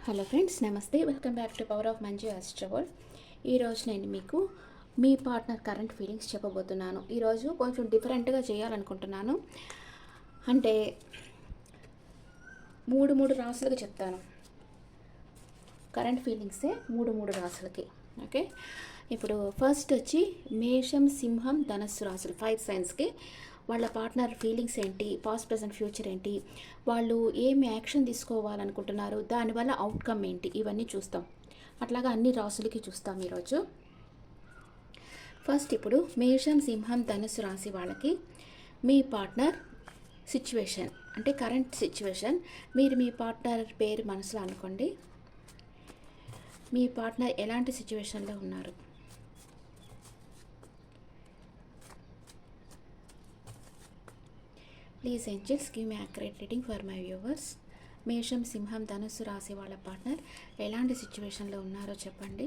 Hello friends, నమస్తే. Welcome back to power of Manju ఆస్ట్రోవల్. ఈరోజు నేను మీకు మీ పార్ట్నర్ కరెంట్ ఫీలింగ్స్ చెప్పబోతున్నాను. ఈరోజు కొంచెం డిఫరెంట్గా చేయాలనుకుంటున్నాను. అంటే మూడు రాసులకు చెప్తాను. కరెంట్ ఫీలింగ్సే మూడు రాసులకి. ఓకే, ఇప్పుడు ఫస్ట్ వచ్చి మేషం, సింహం, ధనస్సు రాసులు 5 సైన్స్కి వాళ్ళ పార్ట్నర్ ఫీలింగ్స్ ఏంటి, పాస్ట్ ప్రజెంట్ ఫ్యూచర్ ఏంటి, వాళ్ళు ఏమి యాక్షన్ తీసుకోవాలనుకుంటున్నారు, దానివల్ల అవుట్కమ్ ఏంటి, ఇవన్నీ చూస్తాం. అట్లాగా అన్ని రాసులకి చూస్తాం ఈరోజు. ఫస్ట్ ఇప్పుడు మేషం, సింహం, ధనుసు రాశి వాళ్ళకి మీ పార్ట్నర్ సిచ్యువేషన్, అంటే కరెంట్ సిచ్యువేషన్. మీరు మీ పార్ట్నర్ పేరు మనసులో అనుకోండి. మీ పార్ట్నర్ ఎలాంటి సిచ్యువేషన్లో ఉన్నారు? Please angels give me accurate reading for my viewers. మేషం, సింహం, ధనుస్సు రాశి వాళ్ళ పార్ట్నర్ ఎలాంటి సిచ్యువేషన్లో ఉన్నారో చెప్పండి.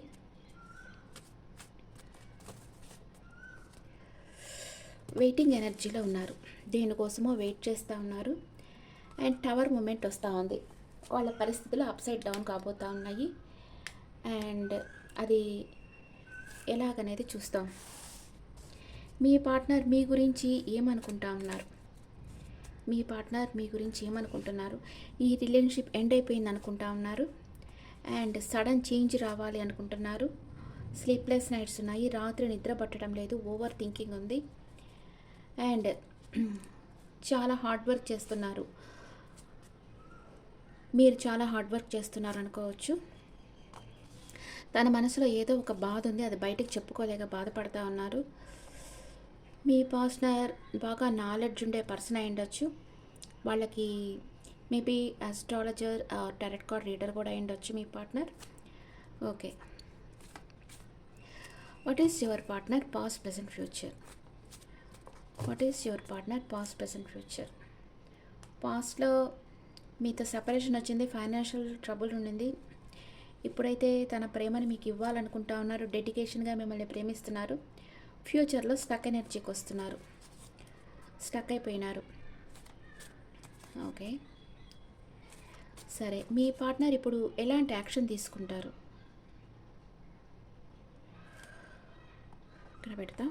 వెయిటింగ్ ఎనర్జీలో ఉన్నారు, దేనికోసమో వెయిట్ చేస్తూ ఉన్నారు. అండ్ టవర్ మూమెంట్ వస్తూ ఉంది. వాళ్ళ పరిస్థితులు అప్ సైడ్ డౌన్ కాబోతూ ఉన్నాయి. అండ్ అది ఎలాగనేది చూస్తాం. మీ పార్ట్నర్ మీ గురించి ఏమనుకుంటా ఉన్నారు? మీ పార్ట్నర్ మీ గురించి ఏమనుకుంటున్నారు? ఈ రిలేషన్షిప్ ఎండ్ అయిపోయింది అనుకుంటా ఉన్నారు. అండ్ సడన్ చేంజ్ రావాలి అనుకుంటున్నారు. స్లీప్లెస్ నైట్స్ ఉన్నాయి, రాత్రి నిద్ర పట్టడం లేదు, ఓవర్ థింకింగ్ ఉంది. అండ్ చాలా హార్డ్ వర్క్ చేస్తున్నారు. మీరు చాలా హార్డ్ వర్క్ చేస్తున్నారు అనుకోవచ్చు. తన మనసులో ఏదో ఒక బాధ ఉంది, అది బయటకు చెప్పుకోలేక బాధపడుతూ ఉన్నారు. మీ పార్ట్నర్ బాగా నాలెడ్జ్ ఉండే పర్సన్ అయి ఉండొచ్చు. వాళ్ళకి maybe astrologer tarot card reader కూడా అయి ఉండొచ్చు మీ partner. Okay, what is your partner past present future? What is your partner past present future? పాస్ట్లో మీతో సెపరేషన్ వచ్చింది, ఫైనాన్షియల్ ట్రబుల్ ఉండింది. ఇప్పుడైతే తన ప్రేమని మీకు ఇవ్వాలనుకుంటా ఉన్నారు, డెడికేషన్గా మిమ్మల్ని ప్రేమిస్తున్నారు. ఫ్యూచర్లో స్టక్ ఎనర్జీకి వస్తున్నారు, స్టక్ అయిపోయినారు. ఓకే, సరే. మీ పార్ట్నర్ ఇప్పుడు ఎలాంటి యాక్షన్ తీసుకుంటారు? ఇక్కడ పెడతా.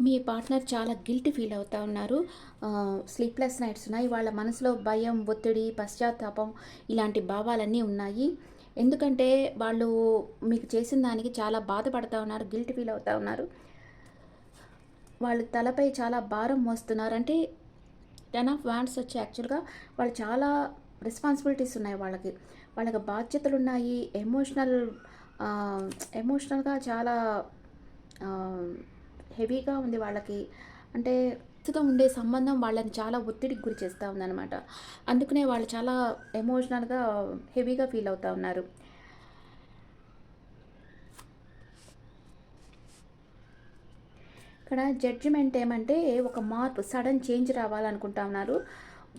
మీ పార్ట్నర్ చాలా గిల్టీ ఫీల్ అవుతూ ఉన్నారు. స్లీప్లెస్ నైట్స్ ఉన్నాయి. వాళ్ళ మనసులో భయం, ఒత్తిడి, పశ్చాత్తాపం ఇలాంటి భావాలన్నీ ఉన్నాయి. ఎందుకంటే వాళ్ళు మీకు చేసిన దానికి చాలా బాధపడుతూ ఉన్నారు, గిల్టీ ఫీల్ అవుతూ ఉన్నారు. వాళ్ళు తలపై చాలా భారం మోస్తున్నారు. అంటే 10 ఆఫ్ వాండ్స్ వచ్చి యాక్చువల్గా వాళ్ళు చాలా రెస్పాన్సిబిలిటీస్ ఉన్నాయి. వాళ్ళకి బాధ్యతలు ఉన్నాయి. ఎమోషనల్గా చాలా హెవీగా ఉంది వాళ్ళకి. అంటే ప్రస్తుతం ఉండే సంబంధం వాళ్ళని చాలా ఒత్తిడికి గురి చేస్తూ ఉందన్నమాట. అందుకనే వాళ్ళు చాలా ఎమోషనల్గా హెవీగా ఫీల్ అవుతూ ఉన్నారు. ఇక్కడ జడ్జిమెంట్ ఏమంటే ఒక మార్పు, సడన్ చేంజ్ రావాలనుకుంటా ఉన్నారు.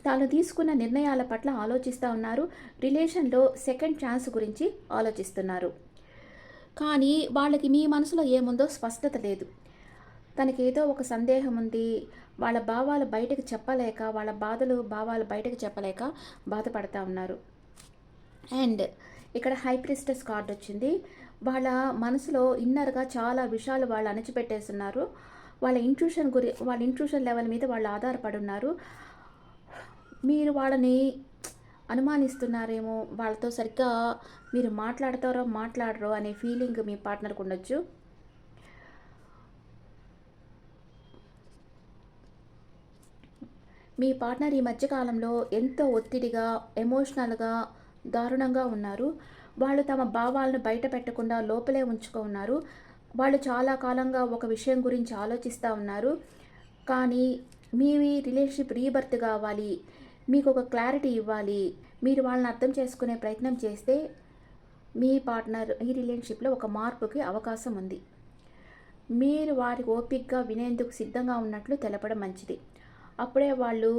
తాను తీసుకున్న నిర్ణయాల పట్ల ఆలోచిస్తూ ఉన్నారు. రిలేషన్లో సెకండ్ ఛాన్స్ గురించి ఆలోచిస్తున్నారు. కానీ వాళ్ళకి మీ మనసులో ఏముందో స్పష్టత లేదు. తనకేదో ఒక సందేహం ఉంది. వాళ్ళ భావాలు బయటకు చెప్పలేక, వాళ్ళ భావాలు బయటకు చెప్పలేక బాధపడతా ఉన్నారు. అండ్ ఇక్కడ హై ప్రిస్టెస్ కార్డ్ వచ్చింది. వాళ్ళ మనసులో ఇన్నర్గా చాలా విషయాలు వాళ్ళు అణచిపెట్టేస్తున్నారు. వాళ్ళ ఇంట్యూషన్ లెవెల్ మీద వాళ్ళు ఆధారపడి ఉన్నారు. మీరు వాళ్ళని అనుమానిస్తున్నారేమో, వాళ్ళతో సరిగ్గా మీరు మాట్లాడరో అనే ఫీలింగ్ మీ పార్ట్నర్కి ఉండొచ్చు. మీ పార్ట్నర్ ఈ మధ్యకాలంలో ఎంతో ఒత్తిడిగా, ఎమోషనల్గా, దారుణంగా ఉన్నారు. వాళ్ళు తమ భావాలను బయట పెట్టకుండా లోపలే ఉంచుకున్నారు. వాళ్ళు చాలా కాలంగా ఒక విషయం గురించి ఆలోచిస్తూ ఉన్నారు. కానీ మీ రిలేషన్షిప్ రీబర్త్ కావాలి, మీకు ఒక క్లారిటీ ఇవ్వాలి, మీరు వాళ్ళని అర్థం చేసుకునే ప్రయత్నం చేస్తే మీ పార్ట్నర్ ఈ రిలేషన్షిప్లో ఒక మార్పుకి అవకాశం ఉంది. మీరు వారికి ఓపికగా వినేందుకు సిద్ధంగా ఉన్నట్లు తెలపడం మంచిది. అప్పుడే వాళ్ళు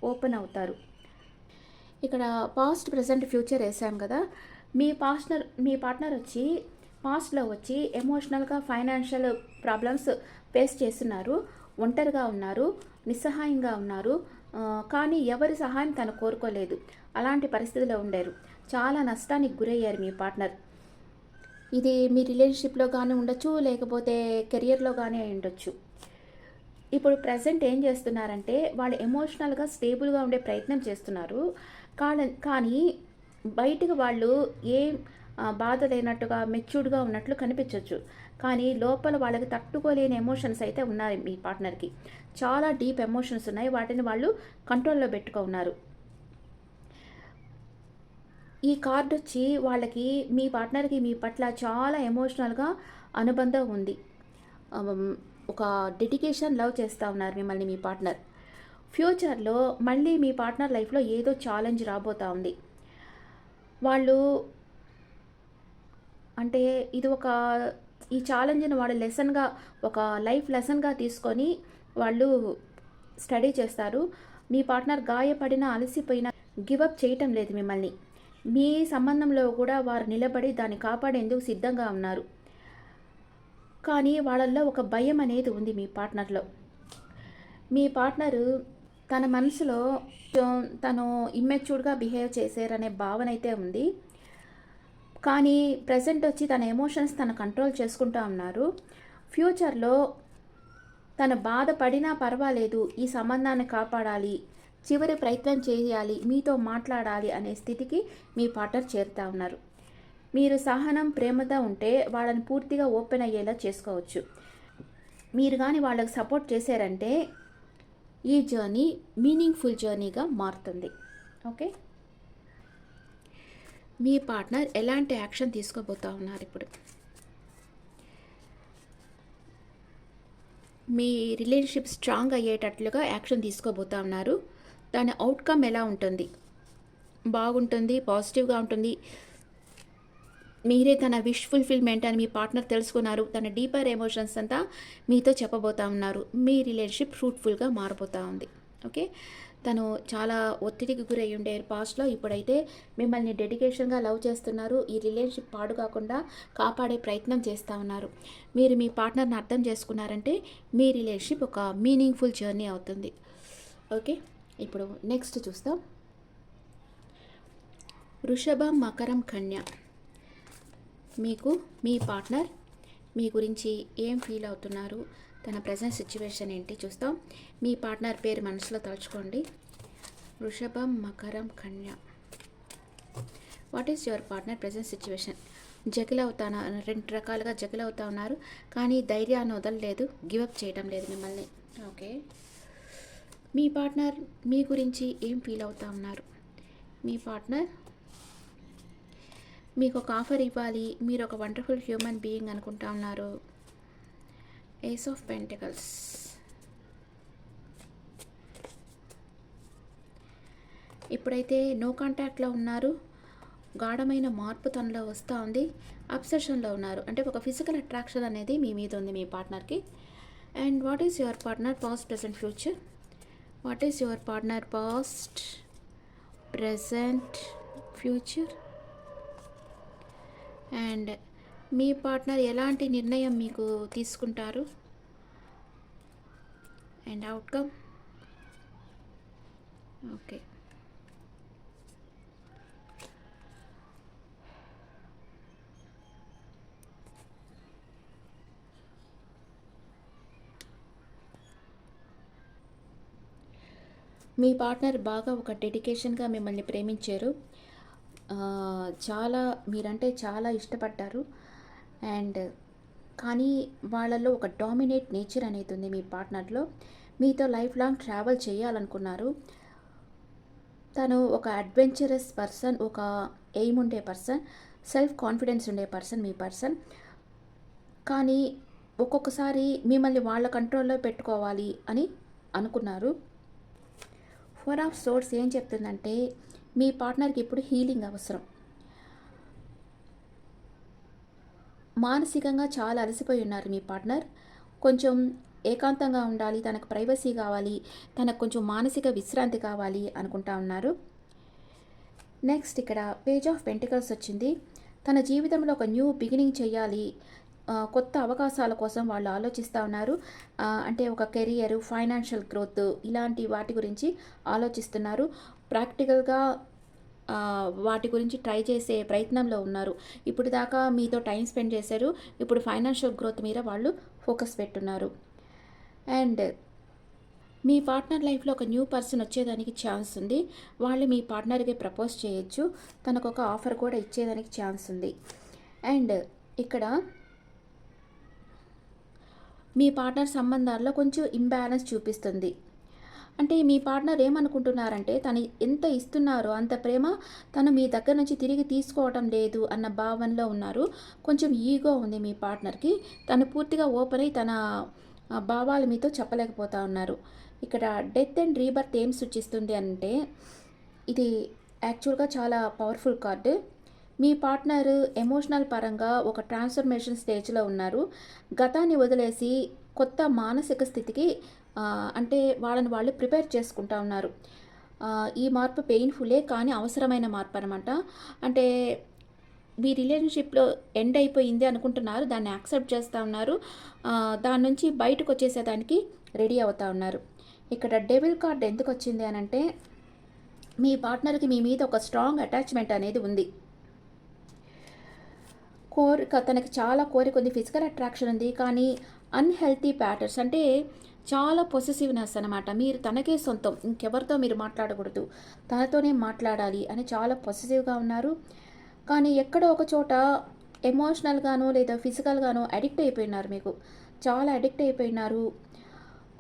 ఓపెన్ అవుతారు. ఇక్కడ పాస్ట్, ప్రజెంట్, ఫ్యూచర్ వేసాం కదా. మీ పార్ట్నర్ వచ్చి పాస్ట్‌లో వచ్చి ఎమోషనల్‌గా, ఫైనాన్షియల్ ప్రాబ్లమ్స్ ఫేస్ చేస్తున్నారు. ఒంటరిగా ఉన్నారు. నిస్సహాయంగా ఉన్నారు. కానీ ఎవరి సహాయం తను కోరుకోలేదు. అలాంటి పరిస్థితిలో ఉండారు. చాలా నష్టానికి గురయ్యారు మీ పార్ట్నర్. ఇది మీ రిలేషన్‌షిప్‌లో గాని ఉండొచ్చు, లేకపోతే కెరియర్‌లో గాని అయ్యుండొచ్చు. ఇప్పుడు ప్రెజెంట్ ఏం చేస్తున్నారంటే, వాళ్ళు ఎమోషనల్‌గా స్టేబుల్‌గా ఉండే ప్రయత్నం చేస్తున్నారు. కానీ బయటికి వాళ్ళు ఏం బాధ లేనట్టుగా, మెచ్యూర్డ్‌గా ఉన్నట్లు కనిపించొచ్చు. కానీ లోపల వాళ్ళకి తట్టుకోలేని ఎమోషన్స్ అయితే ఉన్నాయి మీ పార్ట్నర్‌కి. చాలా డీప్ ఎమోషన్స్ ఉన్నాయి. వాటిని వాళ్ళు కంట్రోల్‌లో పెట్టుకున్నారు. ఈ కార్డొచ్చి వాళ్ళకి మీ పార్ట్నర్‌కి మీ పట్ల చాలా ఎమోషనల్‌గా అనుబంధం ఉంది. హ్మ్. ఒక డెడికేషన్ లవ్ చేస్తా ఉన్నారు మిమ్మల్ని మీ పార్ట్నర్. ఫ్యూచర్‌లో మళ్ళీ మీ పార్ట్నర్ లైఫ్‌లో ఏదో ఛాలెంజ్ రాబోతా ఉంది. వాళ్ళు అంటే ఇది ఈ ఛాలెంజ్‌ని వాళ్ళు లెసన్‌గా, ఒక లైఫ్ లెసన్‌గా తీసుకొని వాళ్ళు స్టడీ చేస్తారు. మీ పార్ట్నర్ గాయపడినా, అలసిపోయినా గివ్ అప్ చేయటం లేదు మిమ్మల్ని. మీ సంబంధంలో కూడా వారు నిలబడి దాన్ని కాపాడేందుకు సిద్ధంగా ఉన్నారు. కానీ వాళ్ళల్లో ఒక భయం అనేది ఉంది మీ పార్ట్నర్‌లో. మీ పార్ట్నరు తన మనసులో తను ఇమ్మెచ్యూర్డ్‌గా బిహేవ్ చేశారనే భావన అయితే ఉంది. కానీ ప్రెజెంట్ వచ్చి తన ఎమోషన్స్ తను కంట్రోల్ చేసుకుంటా ఉన్నారు. ఫ్యూచర్‌లో తను బాధపడినా పర్వాలేదు, ఈ సంబంధాన్ని కాపాడాలి, చివరి ప్రయత్నం చేయాలి, మీతో మాట్లాడాలి అనే స్థితికి మీ పార్ట్నర్ చేరుతా ఉన్నారు. మీరు సహనం, ప్రేమతో ఉంటే వాళ్ళని పూర్తిగా ఓపెన్ అయ్యేలా చేసుకోవచ్చు. మీరు కానీ వాళ్ళకి సపోర్ట్ చేశారంటే ఈ జర్నీ మీనింగ్ఫుల్ జర్నీగా మారుతుంది. ఓకే, మీ పార్ట్నర్ ఎలాంటి యాక్షన్ తీసుకోబోతా ఉన్నారు ఇప్పుడు? మీ రిలేషన్షిప్ స్ట్రాంగ్ అయ్యేటట్లుగా యాక్షన్ తీసుకోబోతా ఉన్నారు. దాని అవుట్కమ్ ఎలా ఉంటుంది? బాగుంటుంది, పాజిటివ్గా ఉంటుంది. మీరే తన విష్ ఫుల్ఫిల్మెంట్ అని మీ పార్ట్నర్ తెలుసుకున్నారు. తన డీపర్ ఎమోషన్స్ అంతా మీతో చెప్పబోతా ఉన్నారు. మీ రిలేషన్షిప్ ఫ్రూట్ఫుల్గా మారబోతూ ఉంది. ఓకే, తను చాలా ఒత్తిడికి గురై ఉండే పాస్ట్లో ఇప్పుడైతే మిమ్మల్ని డెడికేషన్గా లవ్ చేస్తున్నారు. ఈ రిలేషన్షిప్ పాడు కాకుండా కాపాడే ప్రయత్నం చేస్తూ ఉన్నారు. మీరు మీ పార్ట్నర్ని అర్థం చేసుకున్నారంటే మీ రిలేషన్షిప్ ఒక మీనింగ్ఫుల్ జర్నీ అవుతుంది. ఓకే, ఇప్పుడు నెక్స్ట్ చూస్తాం. వృషభం, మకరం, కన్య. మీకు మీ పార్ట్నర్ మీ గురించి ఏం ఫీల్ అవుతున్నారు, తన ప్రజెంట్ సిచ్యువేషన్ ఏంటి చూస్తాం. మీ పార్ట్నర్ పేరు మనసులో తలుచుకోండి. వృషభం, మకరం, కన్య. What is your partner present situation? Juggle అవుతాను, రెండు రకాలుగా జగిల్ అవుతా ఉన్నారు. కానీ ధైర్యాన్ని వదలలేదు, గివప్ చేయడం లేదు మిమ్మల్ని. ఓకే, మీ పార్ట్నర్ మీ గురించి ఏం ఫీల్ అవుతా ఉన్నారు? మీ పార్ట్నర్ మీకు ఒక ఆఫర్ ఇవ్వాలి, మీరు ఒక వండర్ఫుల్ హ్యూమన్ బీయింగ్ అనుకుంటా ఉన్నారు. Ace of pentacles. ఇప్పుడైతే నో కాంటాక్ట్లో ఉన్నారు. గాఢమైన మార్పు తనలో వస్తూ ఉంది. అబ్సెషన్లో ఉన్నారు. అంటే ఒక ఫిజికల్ అట్రాక్షన్ అనేది మీ మీద ఉంది మీ పార్ట్నర్కి. And what is your partner past, present, future? What is your partner past, present, future? And మీ పార్ట్నర్ ఎలాంటి నిర్ణయం మీకు తీసుకుంటారు? And outcome. ఓకే, మీ పార్ట్నర్ బాగా ఒక డెడికేషన్గా మిమ్మల్ని ప్రేమించారు. చాలా మీరంటే చాలా ఇష్టపడ్డారు. అండ్ కానీ వాళ్ళలో ఒక డామినేట్ నేచర్ అనేది ఉంది మీ పార్ట్నర్లో. మీతో లైఫ్ లాంగ్ ట్రావెల్ చేయాలనుకున్నారు. తను ఒక అడ్వెంచరస్ పర్సన్, ఒక ఎయిమ్ ఉండే పర్సన్, సెల్ఫ్ కాన్ఫిడెన్స్ ఉండే పర్సన్ మీ పర్సన్. కానీ ఒక్కొక్కసారి మిమ్మల్ని వాళ్ళ కంట్రోల్లో పెట్టుకోవాలి అని అనుకున్నారు. ఫోర్ ఆఫ్ సోర్స్ ఏం చెప్తుందంటే మీ పార్ట్నర్కి ఇప్పుడు హీలింగ్ అవసరం. మానసికంగా చాలా అలసిపోయి ఉన్నారు మీ పార్ట్నర్. కొంచెం ఏకాంతంగా ఉండాలి, తనకు ప్రైవసీ కావాలి, తనకు కొంచెం మానసిక విశ్రాంతి కావాలి అనుకుంటా ఉన్నారు. నెక్స్ట్ ఇక్కడ పేజ్ ఆఫ్ పెంటికల్స్ వచ్చింది. తన జీవితంలో ఒక న్యూ బిగినింగ్ చేయాలి. కొత్త అవకాశాల కోసం వాళ్ళు ఆలోచిస్తూ ఉన్నారు. అంటే ఒక కెరియర్, ఫైనాన్షియల్ గ్రోత్ ఇలాంటి వాటి గురించి ఆలోచిస్తున్నారు. ప్రాక్టికల్‌గా వాటి గురించి ట్రై చేసే ప్రయత్నంలో ఉన్నారు. ఇప్పుడు దాకా మీతో టైం స్పెండ్ చేశారు. ఇప్పుడు ఫైనాన్షియల్ గ్రోత్ మీద వాళ్ళు ఫోకస్ పెట్టున్నారు. అండ్ మీ పార్ట్నర్ లైఫ్‌లో ఒక న్యూ పర్సన్ వచ్చేదానికి ఛాన్స్ ఉంది. వాళ్ళు మీ పార్ట్నర్‌కి ప్రపోజ్ చేయొచ్చు. తనకొక ఆఫర్ కూడా ఇచ్చేదానికి ఛాన్స్ ఉంది. అండ్ ఇక్కడ మీ పార్ట్నర్ సంబంధాల్లో కొంచెం ఇంబ్యాలెన్స్ చూపిస్తుంది. అంటే మీ పార్ట్నర్ ఏమనుకుంటున్నారంటే తను ఎంత ఇస్తున్నారో అంత ప్రేమ తను మీ దగ్గర నుంచి తిరిగి తీసుకోవటం లేదు అన్న భావనలో ఉన్నారు. కొంచెం ఈగో ఉంది మీ పార్ట్నర్కి. తను పూర్తిగా ఓపెన్ అయి తన భావాలు మీతో చెప్పలేకపోతా ఉన్నారు. ఇక్కడ డెత్ అండ్ రీబర్త్ ఏం సూచిస్తుంది అంటే ఇది యాక్చువల్గా చాలా పవర్ఫుల్ కార్డు. మీ పార్ట్నర్ ఎమోషనల్ పరంగా ఒక ట్రాన్స్ఫర్మేషన్ స్టేజ్లో ఉన్నారు. గతాన్ని వదిలేసి కొత్త మానసిక స్థితికి అంటే వాళ్ళని వాళ్ళు ప్రిపేర్ చేసుకుంటా ఉన్నారు. ఈ మార్పు పెయిన్ఫుల్లే కానీ అవసరమైన మార్పు అనమాట. అంటే మీ రిలేషన్షిప్లో ఎండ్ అయిపోయింది అనుకుంటున్నారు. దాన్ని యాక్సెప్ట్ చేస్తూ ఉన్నారు. దాని నుంచి బయటకు వచ్చేసేదానికి రెడీ అవుతూ ఉన్నారు. ఇక్కడ డెవిల్ కార్డ్ ఎందుకు వచ్చింది అని అంటే మీ పార్ట్నర్కి మీ మీద ఒక స్ట్రాంగ్ అటాచ్మెంట్ అనేది ఉంది. తనకి చాలా కోరిక ఉంది, ఫిజికల్ అట్రాక్షన్ ఉంది, కానీ అన్హెల్తీ ప్యాటర్న్స్ అంటే చాలా పొసెసివ్నెస్ అనమాట. మీరు తనకే సొంతం, ఇంకెవరితో మీరు మాట్లాడకూడదు, తనతోనే మాట్లాడాలి అని చాలా పొసెసివ్గా ఉన్నారు. కానీ ఎక్కడో ఒక చోట ఎమోషనల్గానో లేదా ఫిజికల్గానో అడిక్ట్ అయిపోయినారు. మీకు చాలా అడిక్ట్ అయిపోయినారు.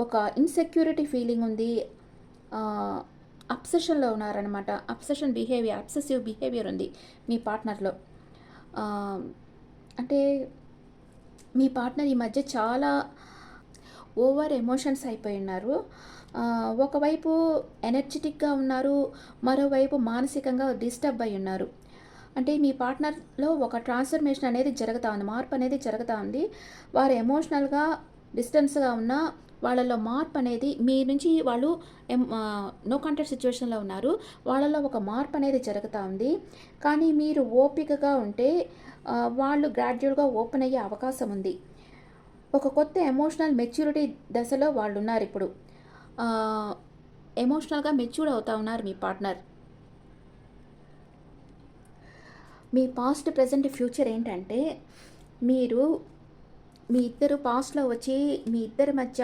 ఒక ఇన్సెక్యూరిటీ ఫీలింగ్ ఉంది. అబ్సెషన్లో ఉన్నారనమాట. అబ్సెసివ్ బిహేవియర్ ఉంది మీ పార్ట్నర్లో. అంటే మీ పార్ట్నర్ ఈ మధ్య చాలా ఓవర్ ఎమోషన్స్ అయిపోయి ఉన్నారు. ఒకవైపు ఎనర్జెటిక్గా ఉన్నారు, మరోవైపు మానసికంగా డిస్టర్బ్ అయి ఉన్నారు. అంటే మీ పార్ట్నర్లో ఒక ట్రాన్స్ఫర్మేషన్ అనేది జరుగుతూ ఉంది, మార్పు అనేది జరుగుతూ ఉంది. వారు ఎమోషనల్గా డిస్టెన్స్గా ఉన్న వాళ్ళలో మార్పు అనేది మీ నుంచి వాళ్ళు నో కాంటాక్ట్ సిచ్యువేషన్లో ఉన్నారు. వాళ్ళలో ఒక మార్పు అనేది జరుగుతూ ఉంది. కానీ మీరు ఓపికగా ఉంటే వాళ్ళు గ్రాడ్యువల్గా ఓపెన్ అయ్యే అవకాశం ఉంది. ఒక కొత్త ఎమోషనల్ మెచ్యూరిటీ దశలో వాళ్ళు ఉన్నారు. ఇప్పుడు ఎమోషనల్గా మెచ్యూర్ అవుతూ ఉన్నారు మీ పార్ట్నర్. మీ పాస్ట్, ప్రజెంట్, ఫ్యూచర్ ఏంటంటే మీ ఇద్దరు పాస్ట్లో వచ్చి మీ ఇద్దరి మధ్య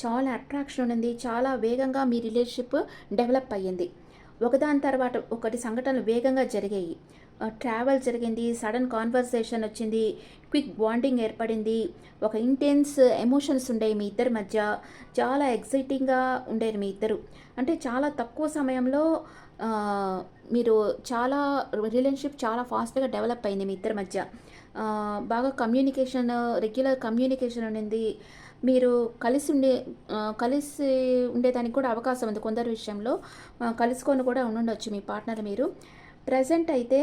చాలా అట్రాక్షన్ ఉంది. చాలా వేగంగా మీ రిలేషన్షిప్ డెవలప్ అయ్యింది. ఒకదాని తర్వాత ఒకటి సంఘటనలు వేగంగా జరిగాయి. ట్రావెల్ జరిగింది, సడన్ కాన్వర్సేషన్ వచ్చింది, క్విక్ బాండింగ్ ఏర్పడింది, ఒక ఇంటెన్స్ ఎమోషన్స్ ఉండేవి మీ ఇద్దరి మధ్య. చాలా ఎక్సైటింగ్గా ఉండేది మీ ఇద్దరు. అంటే చాలా తక్కువ సమయంలో మీరు రిలేషన్షిప్ చాలా ఫాస్ట్గా డెవలప్ అయింది మీ ఇద్దరి మధ్య. బాగా కమ్యూనికేషన్, రెగ్యులర్ కమ్యూనికేషన్ ఉండింది. మీరు కలిసి ఉండేదానికి కూడా అవకాశం ఉంది. కొందరి విషయంలో కలుసుకొని కూడా ఉండుండొచ్చు మీ పార్ట్నర్ మీరు. ప్రజెంట్ అయితే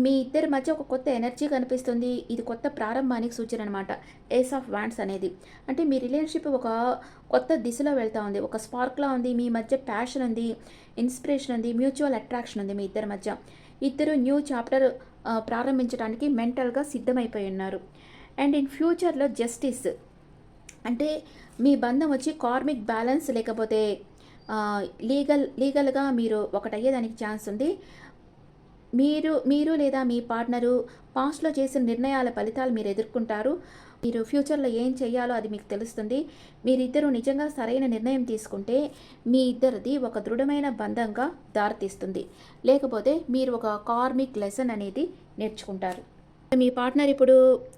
మీ ఇద్దరి మధ్య ఒక కొత్త ఎనర్జీ కనిపిస్తుంది. ఇది కొత్త ప్రారంభానికి సూచన అనమాట. ఏస్ ఆఫ్ వాండ్స్ అనేది అంటే మీ రిలేషన్షిప్ ఒక కొత్త దిశలో వెళ్తూ ఉంది. ఒక స్పార్క్లా ఉంది. మీ మధ్య ప్యాషన్ ఉంది, ఇన్స్పిరేషన్ ఉంది, మ్యూచువల్ అట్రాక్షన్ ఉంది మీ ఇద్దరి మధ్య. ఇద్దరు న్యూ చాప్టర్ ప్రారంభించడానికి మెంటల్గా సిద్ధమైపోయి ఉన్నారు. అండ్ ఇన్ ఫ్యూచర్లో జస్టిస్ అంటే మీ బంధం వచ్చి కార్మిక్ బ్యాలెన్స్ లేకపోతే లీగల్గా మీరు ఒకటయ్యేదానికి ఛాన్స్ ఉంది. మీరు లేదా మీ పార్ట్నరు పాస్ట్లో చేసిన నిర్ణయాల ఫలితాలు మీరు ఎదుర్కొంటారు. మీరు ఫ్యూచర్లో ఏం చేయాలో అది మీకు తెలుస్తుంది. మీరిద్దరూ నిజంగా సరైన నిర్ణయం తీసుకుంటే మీ ఇద్దరిది ఒక దృఢమైన బంధంగా దారితీస్తుంది. లేకపోతే మీరు ఒక కార్మిక్ లెసన్ అనేది నేర్చుకుంటారు. మీ పార్ట్నర్ ఇప్పుడు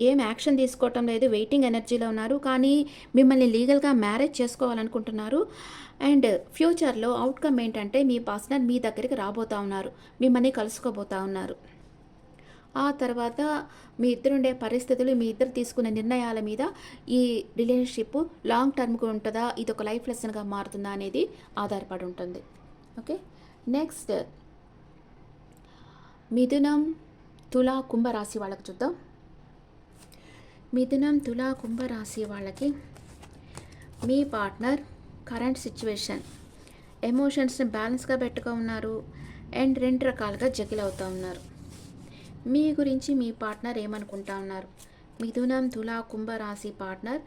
ఏం యాక్షన్ తీసుకోవటం లేదు, వెయిటింగ్ ఎనర్జీలో ఉన్నారు. కానీ మిమ్మల్ని లీగల్గా మ్యారేజ్ చేసుకోవాలనుకుంటున్నారు. అండ్ ఫ్యూచర్లో అవుట్కమ్ ఏంటంటే మీ పార్ట్నర్ మీ దగ్గరికి రాబోతూ ఉన్నారు, మిమ్మల్ని కలుసుకోబోతూ ఉన్నారు. ఆ తర్వాత మీ ఇద్దరు ఉండే పరిస్థితులు, మీ ఇద్దరు తీసుకునే నిర్ణయాల మీద ఈ రిలేషన్షిప్ లాంగ్ టర్మ్గా ఉంటుందా, ఇది ఒక లైఫ్ లెసన్గా మారుతుందా అనేది ఆధారపడి ఉంటుంది. ఓకే, నెక్స్ట్ మిథునం, తులా, కుంభరాశి వాళ్ళకి చూద్దాం. మిథునం, తులా, కుంభరాశి వాళ్ళకి మీ పార్ట్నర్ కరెంట్ సిచ్యువేషన్ ఎమోషన్స్ని బ్యాలెన్స్గా పెట్టుకో ఉన్నారు. అండ్ రెండు రకాలుగా జగిల్ అవుతూ ఉన్నారు. మీ గురించి మీ పార్ట్నర్ ఏమనుకుంటా ఉన్నారు? మిథునం, తుల, కుంభ రాశి పార్ట్నర్,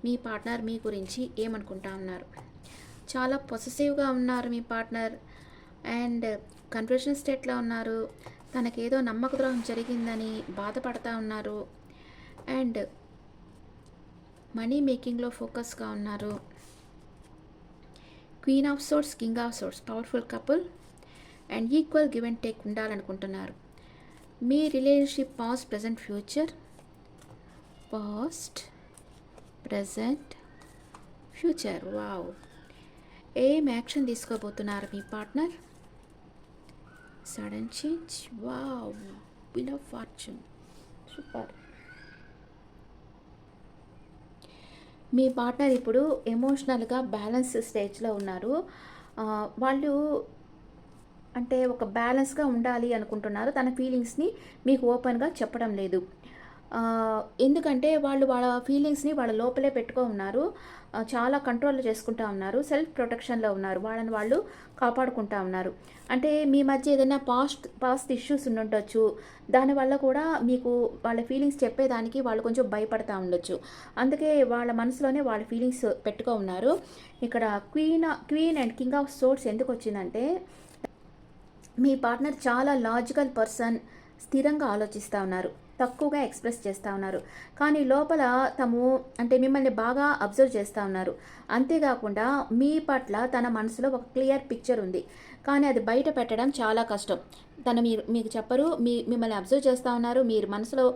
మీ పార్ట్నర్ మీ గురించి ఏమనుకుంటా ఉన్నారు? చాలా పొసెసివ్గా ఉన్నారు మీ పార్ట్నర్ అండ్ కన్ఫ్యూషన్ స్టేట్లో ఉన్నారు. తనకేదో నమ్మక ద్రోహం జరిగిందని బాధపడతా ఉన్నారు అండ్ మనీ మేకింగ్లో ఫోకస్గా ఉన్నారు. Queen of swords, king of swords, powerful couple and equal give and take ఉండాలనుకుంటున్నారు. మీ relationship past, present, future. Past, present, future. Wow. ఏం యాక్షన్ తీసుకోబోతున్నారు మీ partner? Sudden change. Wow, wheel of fortune. Super. మీ partner ఇప్పుడు ఎమోషనల్గా balance స్టేజ్లో ఉన్నారు. వాళ్ళు అంటే ఒక బ్యాలెన్స్గా ఉండాలి అనుకుంటున్నారు. తన ఫీలింగ్స్ని మీకు ఓపెన్గా చెప్పడం లేదు. ఎందుకంటే వాళ్ళు వాళ్ళ ఫీలింగ్స్ని వాళ్ళ లోపలే పెట్టుకో ఉన్నారు. చాలా కంట్రోల్ చేసుకుంటా ఉన్నారు. సెల్ఫ్ ప్రొటెక్షన్లో ఉన్నారు. వాళ్ళని వాళ్ళు కాపాడుకుంటా ఉన్నారు. అంటే మీ మధ్య ఏదైనా పాస్ట్ ఇష్యూస్ ఉండుండొచ్చు. దానివల్ల కూడా మీకు వాళ్ళ ఫీలింగ్స్ చెప్పేదానికి వాళ్ళు కొంచెం భయపడతా ఉండొచ్చు. అందుకే వాళ్ళ మనసులోనే వాళ్ళ ఫీలింగ్స్ పెట్టుకో ఉన్నారు. ఇక్కడ queen and king of source ఎందుకు వచ్చిందంటే, మీ పార్ట్నర్ చాలా లాజికల్ పర్సన్, స్థిరంగా ఆలోచిస్తూ ఉన్నారు, తక్కువగా ఎక్స్ప్రెస్ చేస్తూ ఉన్నారు. కానీ లోపల అంటే మిమ్మల్ని బాగా అబ్జర్వ్ చేస్తూ ఉన్నారు. అంతేకాకుండా మీ పట్ల తన మనసులో ఒక క్లియర్ పిక్చర్ ఉంది, కానీ అది బయట పెట్టడం చాలా కష్టం. మీకు చెప్పరు. మిమ్మల్ని అబ్జర్వ్ చేస్తూ ఉన్నారు. మీరు మనసులో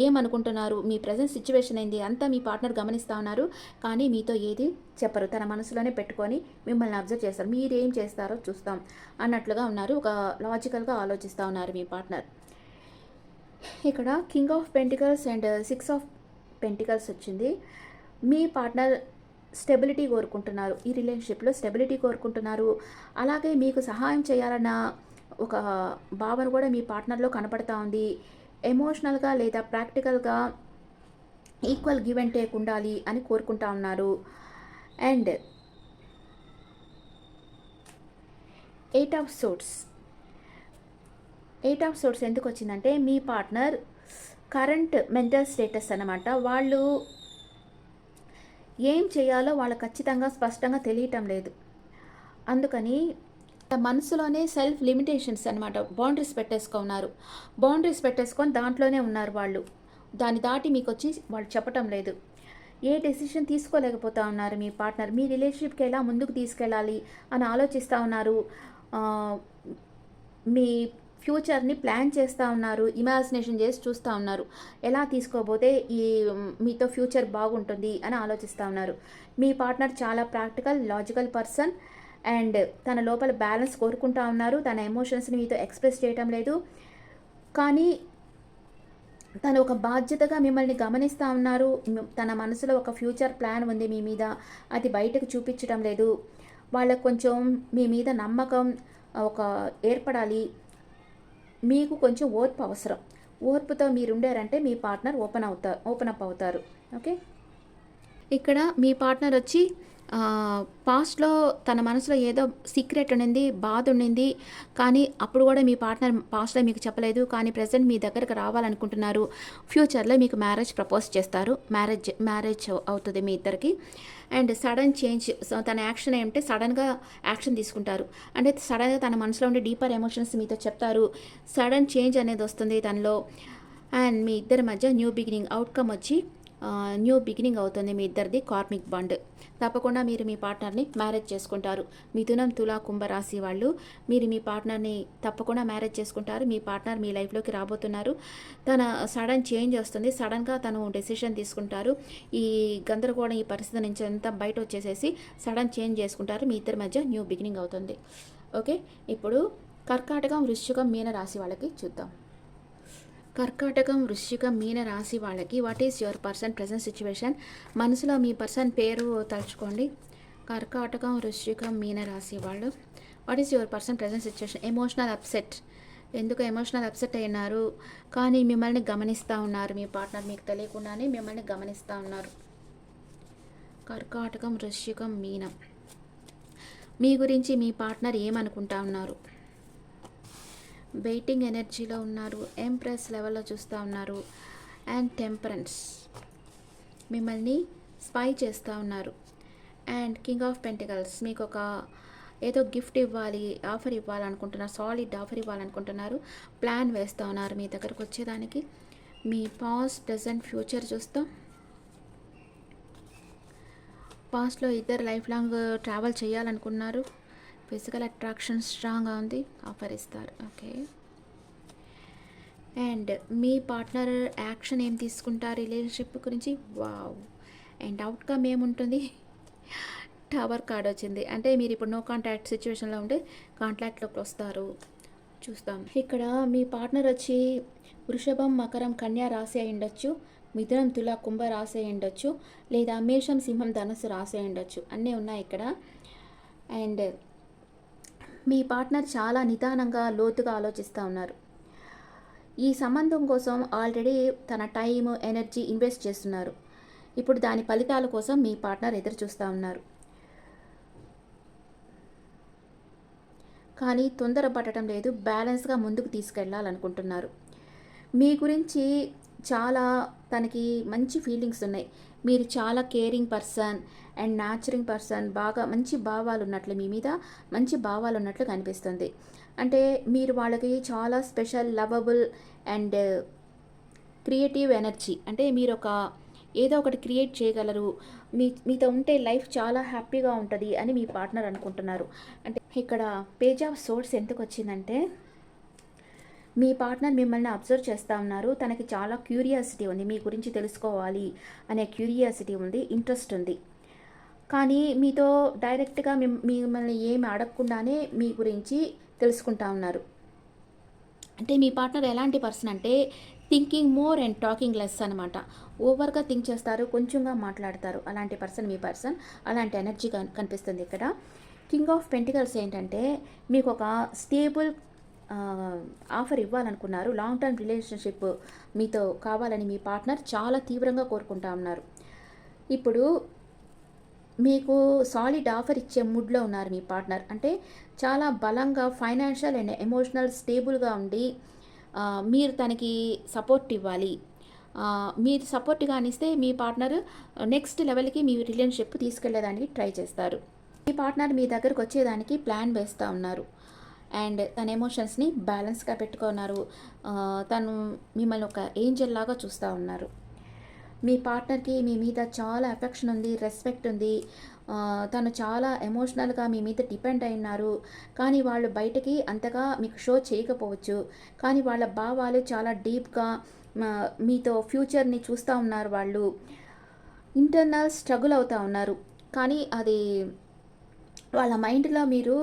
ఏమనుకుంటున్నారు, మీ ప్రజెంట్ సిచ్యువేషన్ ఏంది అంతా మీ పార్ట్నర్ గమనిస్తూ ఉన్నారు. కానీ మీతో ఏది చెప్పరు. తన మనసులోనే పెట్టుకొని మిమ్మల్ని అబ్జర్వ్ చేస్తారు. మీరేం చేస్తారో చూస్తాం అన్నట్లుగా ఉన్నారు. ఒక లాజికల్గా ఆలోచిస్తూ ఉన్నారు మీ పార్ట్నర్. ఇక్కడ king of pentacles and 6 of pentacles వచ్చింది. మీ పార్ట్నర్ స్టెబిలిటీ కోరుకుంటున్నారు. ఈ రిలేషన్షిప్లో స్టెబిలిటీ కోరుకుంటున్నారు. అలాగే మీకు సహాయం చేయాలన్న ఒక భావన కూడా మీ పార్ట్నర్లో కనపడతా ఉంది. ఎమోషనల్గా లేదా ప్రాక్టికల్గా ఈక్వల్ గివ్ అండ్ టేక్ ఉండాలి అని కోరుకుంటా ఉన్నారు. అండ్ 8 ఆఫ్ సోర్ట్స్ ఎందుకు వచ్చిందంటే, మీ పార్ట్నర్ కరెంట్ మెంటల్ స్టేటస్ అన్నమాట. వాళ్ళు ఏం చేయాలో వాళ్ళు ఖచ్చితంగా స్పష్టంగా తెలియటం లేదు. అందుకని మనసులోనే సెల్ఫ్ లిమిటేషన్స్ అనమాట, బౌండరీస్ పెట్టేసుకొని దాంట్లోనే ఉన్నారు వాళ్ళు. దాన్ని దాటి మీకు వచ్చి వాళ్ళు చెప్పటం లేదు. ఏ డెసిషన్ తీసుకోలేకపోతా ఉన్నారు మీ పార్ట్నర్. మీ రిలేషన్షిప్కి ఎలా ముందుకు తీసుకెళ్ళాలి అని ఆలోచిస్తూ ఉన్నారు. మీ ఫ్యూచర్ని ప్లాన్ చేస్తూ ఉన్నారు. ఇమాజినేషన్ చేసి చూస్తూ ఉన్నారు. ఎలా తీసుకోబోతే మీతో ఫ్యూచర్ బాగుంటుంది అని ఆలోచిస్తూ ఉన్నారు. మీ పార్ట్నర్ చాలా ప్రాక్టికల్, లాజికల్ పర్సన్ అండ్ తన లోపల బ్యాలెన్స్ కోరుకుంటా ఉన్నారు. తన ఎమోషన్స్ని మీతో ఎక్స్ప్రెస్ చేయటం లేదు. కానీ తను ఒక బాధ్యతగా మిమ్మల్ని గమనిస్తూ ఉన్నారు. తన మనసులో ఒక ఫ్యూచర్ ప్లాన్ ఉంది మీ మీద, అది బయటకు చూపించడం లేదు. వాళ్ళకు కొంచెం మీ మీద నమ్మకం ఒక ఏర్పడాలి. మీకు కొంచెం ఓర్పు అవసరం. ఓర్పుతో మీరు ఉండారంటే మీ పార్ట్నర్ ఓపెన్ అప్ అవుతారు. ఓకే. ఇక్కడ మీ పార్ట్నర్ వచ్చి పాస్ట్లో తన మనసులో ఏదో సీక్రెట్ ఉండింది, బాధ ఉండింది. కానీ అప్పుడు కూడా మీ పార్ట్నర్ పాస్ట్లో మీకు చెప్పలేదు. కానీ ప్రజెంట్ మీ దగ్గరకు రావాలనుకుంటున్నారు. ఫ్యూచర్లో మీకు మ్యారేజ్ ప్రపోజ్ చేస్తారు. మ్యారేజ్ అవుతుంది మీ ఇద్దరికి. అండ్ సడన్ చేంజ్, తన యాక్షన్ ఏమంటే సడన్గా యాక్షన్ తీసుకుంటారు. అంటే సడన్గా తన మనసులో ఉండే డీపర్ ఎమోషన్స్ మీతో చెప్తారు. సడన్ చేంజ్ అనేది వస్తుంది తనలో. అండ్ మీ ఇద్దరి మధ్య న్యూ బిగినింగ్ అవుట్కమ్ వచ్చి న్యూ బిగినింగ్ అవుతుంది మీ ఇద్దరిది కార్మిక్ బాండ్. తప్పకుండా మీరు మీ పార్ట్నర్ని మ్యారేజ్ చేసుకుంటారు. మిథునం, తుల, కుంభ రాశి వాళ్ళు మీరు మీ పార్ట్నర్ని తప్పకుండా మ్యారేజ్ చేసుకుంటారు. మీ పార్ట్నర్ మీ లైఫ్లోకి రాబోతున్నారు. తన సడన్ చేంజ్ వస్తుంది. సడన్గా తను డెసిషన్ తీసుకుంటారు. ఈ గందరగోళం, ఈ పరిస్థితి నుంచి అంతా బయట వచ్చేసేసి సడన్ చేంజ్ చేసుకుంటారు. మీ ఇద్దరి మధ్య న్యూ బిగినింగ్ అవుతుంది. ఓకే. ఇప్పుడు కర్కాటకం, వృశ్చికం, మీన రాశి వాళ్ళకి చూద్దాం. కర్కాటకం, వృశ్చికం, మీన రాశి వాళ్ళకి what is your person present situation? మనసులో మీ పర్సన్ పేరు తలుచుకోండి. కర్కాటకం, వృశ్చికం, మీన రాశి వాళ్ళు what is your person present situation? Emotional upset. ఎందుకు ఎమోషనల్ అప్సెట్ అయినారు? కానీ మిమ్మల్ని గమనిస్తూ ఉన్నారు. మీ పార్ట్నర్ మీకు తెలియకుండానే మిమ్మల్ని గమనిస్తూ ఉన్నారు. కర్కాటకం, వృశ్చికం, మీనం. మీ గురించి మీ పార్ట్నర్ ఏమనుకుంటా ఉన్నారు? వెయిటింగ్ ఎనర్జీలో ఉన్నారు, ఎంప్రెస్ లెవెల్లో చూస్తూ ఉన్నారు, అండ్ టెంపరెన్స్ మిమ్మల్ని స్పై చేస్తూ ఉన్నారు, అండ్ కింగ్ ఆఫ్ పెంటికల్స్ మీకు ఒక ఏదో గిఫ్ట్ ఇవ్వాలి, ఆఫర్ ఇవ్వాలనుకుంటున్నారు, సాలిడ్ ఆఫర్ ఇవ్వాలనుకుంటున్నారు, ప్లాన్ వేస్తూ ఉన్నారు మీ దగ్గరకు వచ్చేదానికి. మీ పాస్ట్ ప్రజెంట్ ఫ్యూచర్ చూస్తాం. పాస్ట్లో ఇద్దరు లైఫ్ లాంగ్ ట్రావెల్ చేయాలనుకున్నారు, ఫిజికల్ అట్రాక్షన్ స్ట్రాంగ్గా ఉంది, ఆఫర్ ఇస్తారు. ఓకే, అండ్ మీ పార్ట్నర్ యాక్షన్ ఏం తీసుకుంటారు రిలేషన్షిప్ గురించి? వావ్. అండ్ అవుట్కమ్ ఏముంటుంది? టవర్ కార్డ్ వచ్చింది, అంటే మీరు ఇప్పుడు నో కాంటాక్ట్ సిచ్యువేషన్లో ఉంటే కాంటాక్ట్లోకి వస్తారు. చూస్తాం ఇక్కడ మీ పార్ట్నర్ వచ్చి వృషభం, మకరం, కన్యా రాశి అయి ఉండొచ్చు, మిథునం, తుల, కుంభ రాశి అయి ఉండొచ్చు, లేదా మేషం, సింహం, ధనుసు రాశి అయి ఉండొచ్చు. అన్నీ ఉన్నాయి ఇక్కడ. అండ్ మీ పార్ట్నర్ చాలా నిదానంగా లోతుగా ఆలోచిస్తూ ఉన్నారు. ఈ సంబంధం కోసం ఆల్రెడీ తన టైం, ఎనర్జీ ఇన్వెస్ట్ చేస్తున్నారు. ఇప్పుడు దాని ఫలితాల కోసం మీ పార్ట్నర్ ఎదురు చూస్తూ ఉన్నారు. కానీ తొందరపడటం లేదు, బ్యాలెన్స్గా ముందుకు తీసుకెళ్ళాలనుకుంటున్నారు. మీ గురించి చాలా తనకి మంచి ఫీలింగ్స్ ఉన్నాయి. మీరు చాలా కేరింగ్ పర్సన్ అండ్ న్యాచరింగ్ పర్సన్, బాగా మంచి భావాలు ఉన్నట్లు, మీ మీద మంచి భావాలు ఉన్నట్లు కనిపిస్తుంది. అంటే మీరు వాళ్ళకి చాలా special, lovable and creative energy, అంటే మీరు ఒక ఏదో ఒకటి క్రియేట్ చేయగలరు, మీతో ఉంటే లైఫ్ చాలా హ్యాపీగా ఉంటుంది అని మీ పార్ట్నర్ అనుకుంటున్నారు. అంటే ఇక్కడ పేజ్ ఆఫ్ సోర్స్ ఎందుకు వచ్చిందంటే, మీ పార్ట్నర్ మిమ్మల్ని అబ్జర్వ్ చేస్తూ ఉన్నారు, తనకి చాలా క్యూరియాసిటీ ఉంది, మీ గురించి తెలుసుకోవాలి అనే క్యూరియాసిటీ ఉంది, ఇంట్రెస్ట్ ఉంది. కానీ మీతో డైరెక్ట్గా మిమ్మల్ని ఏమి అడగకుండానే మీ గురించి తెలుసుకుంటా ఉన్నారు. అంటే మీ పార్ట్నర్ ఎలాంటి పర్సన్ అంటే thinking more and talking less అనమాట. ఓవర్గా థింక్ చేస్తారు, కొంచెంగా మాట్లాడతారు. అలాంటి పర్సన్ మీ పర్సన్, అలాంటి ఎనర్జీ కనిపిస్తుంది ఇక్కడ. కింగ్ ఆఫ్ పెంటికల్స్ ఏంటంటే మీకు ఒక స్టేబుల్ ఆఫర్ ఇవ్వాలనుకున్నారు, లాంగ్ టర్మ్ రిలేషన్షిప్ మీతో కావాలని మీ పార్ట్నర్ చాలా తీవ్రంగా కోరుకుంటా ఉన్నారు. ఇప్పుడు మీకు సాలిడ్ ఆఫర్ ఇచ్చే మూడ్లో ఉన్నారు మీ పార్ట్నర్. అంటే చాలా బలంగా ఫైనాన్షియల్ అండ్ ఎమోషనల్ స్టేబుల్గా ఉండి మీరు తనకి సపోర్ట్ ఇవ్వాలి. మీరు సపోర్ట్గా అనిస్తే మీ పార్ట్నర్ నెక్స్ట్ లెవెల్కి మీ రిలేషన్షిప్ తీసుకెళ్లేదానికి ట్రై చేస్తారు. మీ పార్ట్నర్ మీ దగ్గరకు వచ్చేదానికి ప్లాన్ వేస్తూ ఉన్నారు అండ్ తన ఎమోషన్స్ని బ్యాలెన్స్గా పెట్టుకున్నారు. తను మిమ్మల్ని ఒక ఏంజల్ లాగా చూస్తూ ఉన్నారు. మీ పార్ట్నర్కి మీ మీద చాలా ఎఫెక్షన్ ఉంది, రెస్పెక్ట్ ఉంది. తను చాలా ఎమోషనల్గా మీ మీద డిపెండ్ అయి ఉన్నారు. కానీ వాళ్ళు బయటకి అంతగా మీకు షో చేయకపోవచ్చు, కానీ వాళ్ళ భావాలు చాలా డీప్గా మీతో ఫ్యూచర్ని చూస్తూ ఉన్నారు. వాళ్ళు ఇంటర్నల్ స్ట్రగుల్ అవుతూ ఉన్నారు, కానీ అది వాళ్ళ మైండ్లో మీరు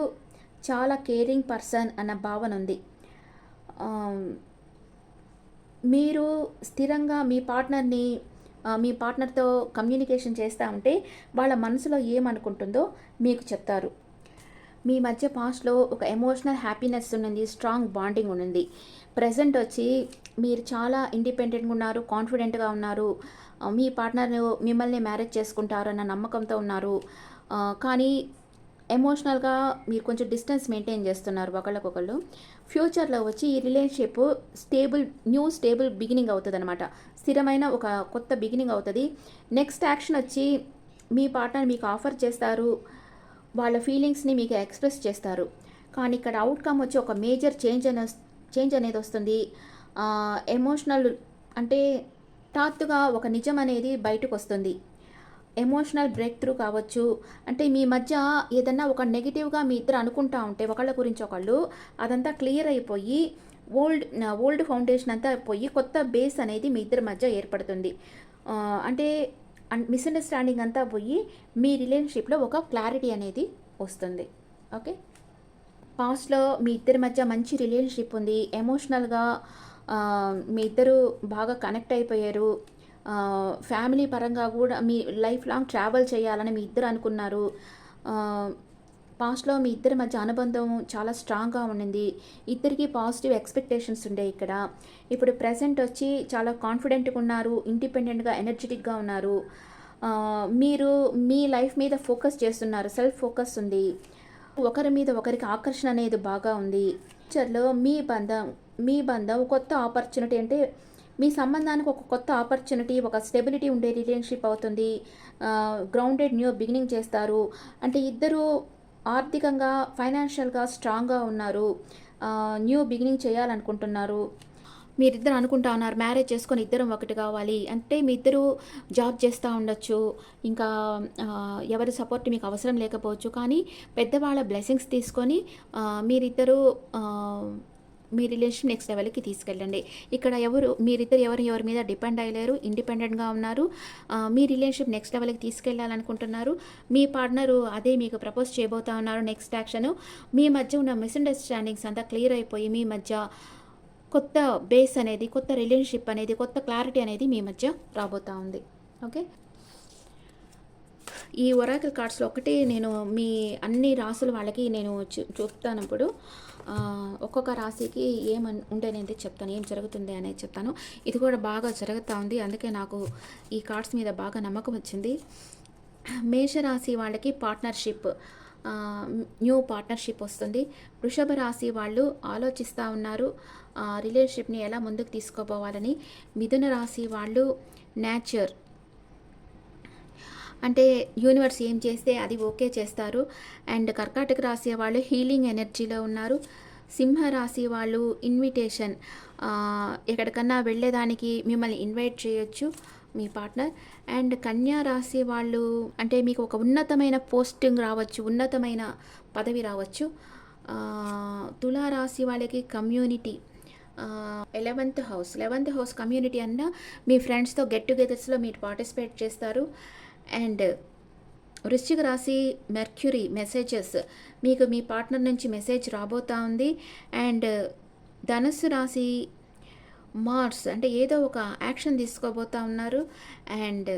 చాలా కేరింగ్ పర్సన్ అన్న భావన ఉంది. మీరు స్థిరంగా మీ పార్ట్నర్తో కమ్యూనికేషన్ చేస్తూ ఉంటే వాళ్ళ మనసులో ఏమనుకుంటుందో మీకు చెప్తారు. మీ మధ్య పాస్ట్లో ఒక ఎమోషనల్ హ్యాపీనెస్ ఉన్నది, స్ట్రాంగ్ బాండింగ్ ఉన్నది. ప్రజెంట్ వచ్చి మీరు చాలా ఇండిపెండెంట్గా ఉన్నారు, కాన్ఫిడెంట్గా ఉన్నారు. మీ పార్ట్నర్ మిమ్మల్ని మ్యారేజ్ చేసుకుంటారు అన్న నమ్మకంతో ఉన్నారు. కానీ ఎమోషనల్గా మీరు కొంచెం డిస్టెన్స్ మెయింటైన్ చేస్తున్నారు ఒకళ్ళకొకళ్ళు. ఫ్యూచర్లో వచ్చి ఈ రిలేషన్షిప్ స్టేబుల్ బిగినింగ్ అవుతుంది అనమాట. స్థిరమైన ఒక కొత్త బిగినింగ్ అవుతుంది. నెక్స్ట్ యాక్షన్ వచ్చి మీ పార్ట్నర్ మీకు ఆఫర్ చేస్తారు, వాళ్ళ ఫీలింగ్స్ని మీకు ఎక్స్ప్రెస్ చేస్తారు. కానీ ఇక్కడ అవుట్కమ్ వచ్చి ఒక మేజర్ చేంజ్ అనేది వస్తుంది. ఎమోషనల్ అంటే తాత్తుగా ఒక నిజం అనేది బయటకు వస్తుంది. ఎమోషనల్ బ్రేక్ త్రూ కావచ్చు. అంటే మీ మధ్య ఏదన్నా ఒక నెగిటివ్గా మీ ఇద్దరు అనుకుంటా ఉంటే ఒకళ్ళ గురించి ఒకళ్ళు, అదంతా క్లియర్ అయిపోయి ఓల్డ్ ఫౌండేషన్ అంతా పోయి కొత్త బేస్ అనేది మీ ఇద్దరి మధ్య ఏర్పడుతుంది. అంటే మిస్అండర్స్టాండింగ్ అంతా పోయి మీ రిలేషన్షిప్లో ఒక క్లారిటీ అనేది వస్తుంది. ఓకే, పాస్ట్లో మీ ఇద్దరి మధ్య మంచి రిలేషన్షిప్ ఉంది, ఎమోషనల్గా మీ ఇద్దరు బాగా కనెక్ట్ అయిపోయారు. ఫ్యామిలీ పరంగా కూడా మీ లైఫ్ లాంగ్ ట్రావెల్ చేయాలని మీ ఇద్దరు అనుకున్నారు. పాస్ట్లో మీ ఇద్దరి మధ్య అనుబంధం చాలా స్ట్రాంగ్గా ఉండింది. ఇద్దరికి పాజిటివ్ ఎక్స్పెక్టేషన్స్ ఉండే ఇక్కడ. ఇప్పుడు ప్రజెంట్ వచ్చి చాలా కాన్ఫిడెంట్గా ఉన్నారు, ఇండిపెండెంట్గా ఎనర్జెటిక్గా ఉన్నారు. మీరు మీ లైఫ్ మీద ఫోకస్ చేస్తున్నారు, సెల్ఫ్ ఫోకస్ ఉంది. ఒకరి మీద ఒకరికి ఆకర్షణ అనేది బాగా ఉంది. ఫ్యూచర్‌లో మీ బంధం కొత్త ఆపర్చునిటీ అంటే మీ సంబంధానికి ఒక కొత్త ఆపర్చునిటీ, ఒక స్టెబిలిటీ ఉండే రిలేషన్‌షిప్ అవుతుంది. గ్రౌండెడ్ న్యూ బిగినింగ్ చేస్తారు. అంటే ఇద్దరు ఆర్థికంగా, ఫైనాన్షియల్‌గా స్ట్రాంగ్‌గా ఉన్నారు. న్యూ బిగినింగ్ చేయాలనుకుంటున్నారు. మీరిద్దరు అనుకుంటా ఉన్నారు మ్యారేజ్ చేసుకొని ఇద్దరం ఒకటి కావాలి. అంటే మీ ఇద్దరు జాబ్ చేస్తా ఉండొచ్చు. ఇంకా ఎవరి సపోర్ట్ మీకు అవసరం లేకపోవచ్చు. కానీ పెద్దవాళ్ళ బ్లెస్సింగ్స్ తీసుకొని మీరిద్దరూ మీ రిలేషన్ నెక్స్ట్ లెవెల్‌కి తీసుకెళ్ళండి. ఇక్కడ మీరిద్దరు ఎవరి మీద డిపెండ్ అయ్యలేరు. ఇండిపెండెంట్‌గా ఉన్నారు. మీ రిలేషన్‌షిప్ నెక్స్ట్ లెవెల్‌కి తీసుకెళ్ళాలనుకుంటున్నారు. మీ పార్ట్నరు అదే మీకు ప్రపోజ్ చేయబోతా ఉన్నారు నెక్స్ట్ యాక్షను. మీ మధ్య ఉన్న మిస్‌అండర్‌స్టాండింగ్స్ అంతా క్లియర్ అయిపోయి మీ మధ్య కొత్త బేస్ అనేది, కొత్త రిలేషన్‌షిప్ అనేది, కొత్త క్లారిటీ అనేది మీ మధ్య రాబోతా ఉంది. ఓకే. ఈ ఒరాకిల్ కార్డ్స్‌లో ఒకటి నేను మీ అన్ని రాసుల వాళ్ళకి నేను చెప్తానిప్పుడు. ఒక్కొక్క రాశికి ఉండేనేది చెప్తాను. ఏం జరుగుతుంది అనేది చెప్తాను. ఇది కూడా బాగా జరుగుతా ఉంది. అందుకే నాకు ఈ కార్డ్స్ మీద బాగా నమ్మకం వచ్చింది. మేషరాశి వాళ్ళకి పార్ట్నర్‌షిప్, న్యూ పార్ట్నర్‌షిప్ వస్తుంది. వృషభ రాశి వాళ్ళు ఆలోచిస్తూ ఉన్నారు రిలేషన్‌షిప్‌ని ఎలా ముందుకు తీసుకోపోవాలని. మిథున రాశి వాళ్ళు నేచర్ అంటే యూనివర్స్ ఏం చేస్తే అది ఓకే చేస్తారు. అండ్ కర్కాటక రాశి వాళ్ళు హీలింగ్ ఎనర్జీలో ఉన్నారు. సింహరాశి వాళ్ళు ఇన్విటేషన్, ఎక్కడికన్నా వెళ్ళేదానికి మిమ్మల్ని ఇన్వైట్ చేయొచ్చు మీ పార్ట్నర్. అండ్ కన్యా రాశి వాళ్ళు అంటే మీకు ఒక ఉన్నతమైన పోస్టింగ్ రావచ్చు, ఉన్నతమైన పదవి రావచ్చు. తులారాశి వాళ్ళకి కమ్యూనిటీ, 11th హౌస్ కమ్యూనిటీ అన్న మీ ఫ్రెండ్స్తో గెట్ టుగెదర్స్లో మీరు పార్టిసిపేట్ చేస్తారు. అండ్ వృశ్చిక రాశి మెర్క్యూరీ మెసేజెస్, మీకు మీ పార్ట్నర్ నుంచి మెసేజ్ రాబోతా ఉంది. అండ్ ధనుస్సు రాశి మార్స్ అంటే ఏదో ఒక యాక్షన్ తీసుకోబోతా ఉన్నారు. అండ్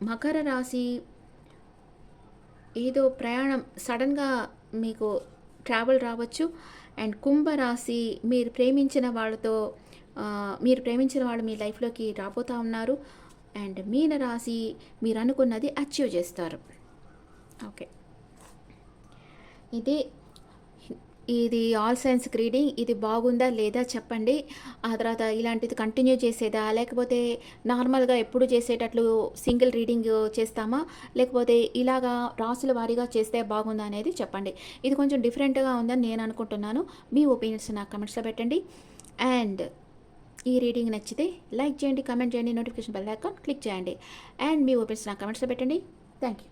మకర రాశి ఏదో ప్రయాణం సడన్గా మీకు ట్రావెల్ రావచ్చు. అండ్ కుంభరాశి మీరు ప్రేమించిన వాళ్ళు మీ లైఫ్లోకి రాబోతూ ఉన్నారు. అండ్ మీనరాశి మీరు అనుకున్నది అచీవ్ చేస్తారు. ఓకే, ఇది ఆల్ సైన్స్ రీడింగ్. ఇది బాగుందా లేదా చెప్పండి. ఆ తర్వాత ఇలాంటిది కంటిన్యూ చేసేదా, లేకపోతే నార్మల్గా ఎప్పుడు చేసేటట్లు సింగిల్ రీడింగ్ చేస్తామా, లేకపోతే ఇలాగా రాసుల వారీగా చేస్తే బాగుందా అనేది చెప్పండి. ఇది కొంచెం డిఫరెంట్గా ఉందని నేను అనుకుంటున్నాను. మీ ఒపీనియన్స్ నాకు కమెంట్స్లో పెట్టండి. అండ్ ఈ రీడింగ్ నచ్చితే లైక్ చేయండి, కమెంట్ చేయండి, నోటిఫికేషన్ బెల్ ఐకాన్ క్లిక్ చేయండి. అండ్ మీ ఒపీనియన్స్ నాకు కమెంట్స్లో పెట్టండి. Thank you.